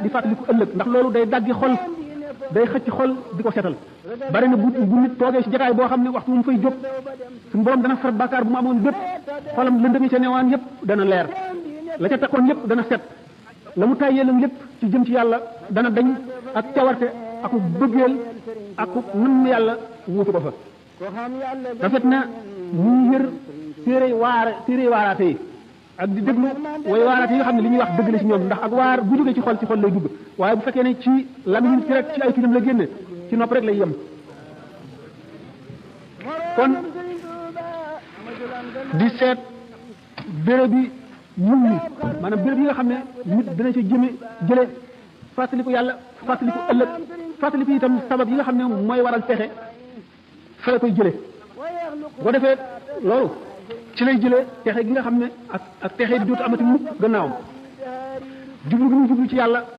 di fàttaliku ëllëg ndax loolu day daggi xol day xëcc xol di ko setal bari na bu nit toogee ci jotaay boo xam ne waxtu mu fay jóg suñu borom dana far bàkkaar bu mu amoon bépp xolam lëndëm yi ca newaan yépp dana leer la ca takkoon yépp dana set la mu tàyyeelam lépp ci jëm ci yàlla dana dañ ak cawarte ak bëggeel ak nam yàlla wuutu ko fa rafet na ñuy yër téere waaraate yi ak di déglu way waaraate yi nga xam ne li ñuy wax dëgg la ci ñoom ndax ak waar bu jógee ci xol lay dugg waaye bu fekkee ne ci lamiñ ci rek ci ay turam la génne ci nopp rek lay yem kon di seet béréb bi ñun ñi maanaam béréb yi nga xam ne nit dina ci jële fàttaliku yàlla fàttaliku ëllëg fàttaliku itam sabab yi nga xam ne mooy waral pexe fa la koy jële boo defee loolu ci lay jëlee texe gi nga xam ne ak texe di dootu amati mukk gannaawam jublu gi mu jublu ci yàlla